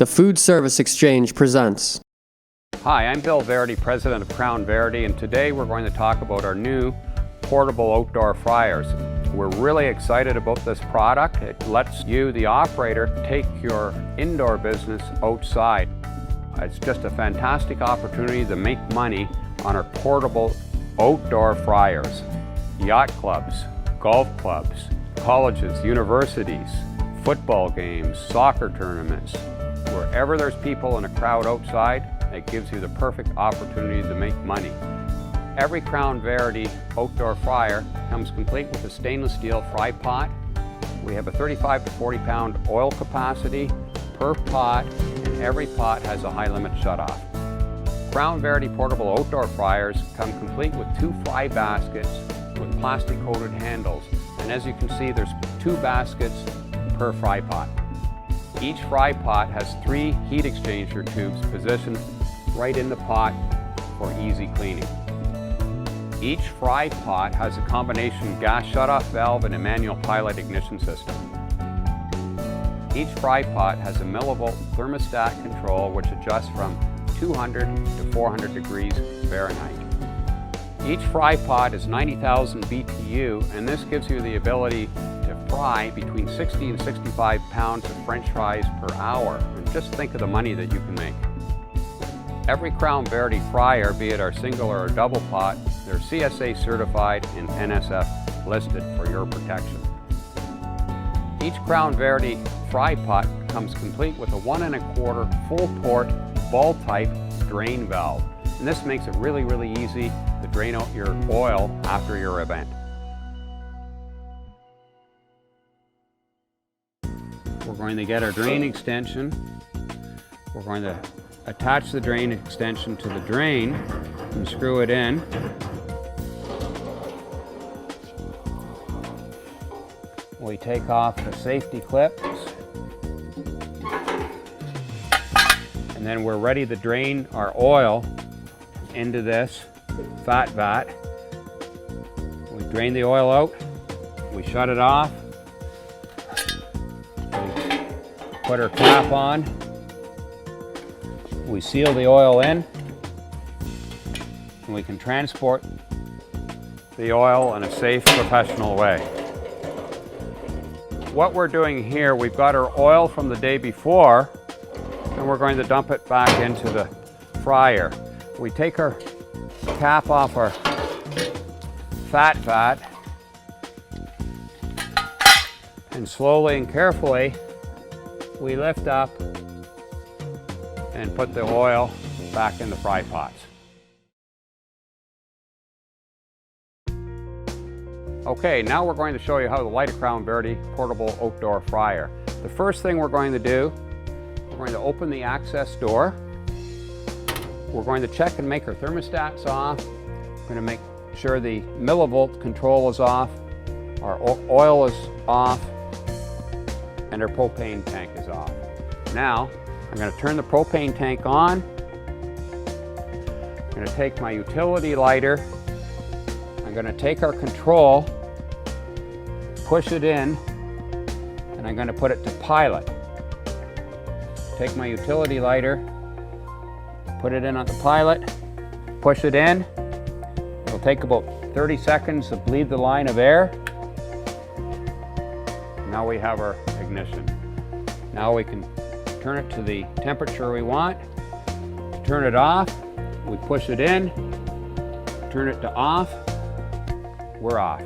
The Food Service Exchange presents. Hi, I'm Bill Verity, president of Crown Verity, and today we're going to talk about our new portable outdoor fryers. We're really excited about this product. It lets you, the operator, take your indoor business outside. It's just a fantastic opportunity to make money on our portable outdoor fryers. Yacht clubs, golf clubs, colleges, universities, football games, soccer tournaments. Wherever there's people in a crowd outside, it gives you the perfect opportunity to make money. Every Crown Verity outdoor fryer comes complete with a stainless steel fry pot. We have a 35 to 40 pound oil capacity per pot, and every pot has a high limit shutoff. Crown Verity portable outdoor fryers come complete with 2 fry baskets with plastic coated handles. And as you can see, there's 2 baskets per fry pot. Each fry pot has 3 heat exchanger tubes positioned right in the pot for easy cleaning. Each fry pot has a combination gas shutoff valve and a manual pilot ignition system. Each fry pot has a millivolt thermostat control which adjusts from 200 to 400 degrees Fahrenheit. Each fry pot is 90,000 BTU, and this gives you the ability to fry between 60 and 65 pounds of French fries per hour. And just think of the money that you can make. Every Crown Verity fryer, be it our single or our double pot, they're CSA certified and NSF listed for your protection. Each Crown Verity fry pot comes complete with a 1 1/4 full port ball type drain valve. And this makes it really easy to drain out your oil after your event. We're going to get our drain extension. We're going to attach the drain extension to the drain and screw it in. We take off the safety clips. And then we're ready to drain our oil into this fat vat. We drain the oil out, we shut it off, we put our cap on, we seal the oil in, and we can transport the oil in a safe, professional way. What we're doing here, we've got our oil from the day before, and we're going to dump it back into the fryer. We take our cap off our fat vat and slowly and carefully we lift up and put the oil back in the fry pots. Okay, now we're going to show you how to light a Crown Verity portable outdoor fryer. The first thing we're going to do, we're going to open the access door. We're going to check and make our thermostats off. We're going to make sure the millivolt control is off, our oil is off, and our propane tank is off. Now, I'm going to turn the propane tank on. I'm going to take my utility lighter. I'm going to take our control, push it in, and I'm going to put it to pilot. Take my utility lighter, put it in on the pilot, push it in. It'll take about 30 seconds to bleed the line of air. Now we have our ignition. Now we can turn it to the temperature we want. To turn it off, we push it in, turn it to off, we're off.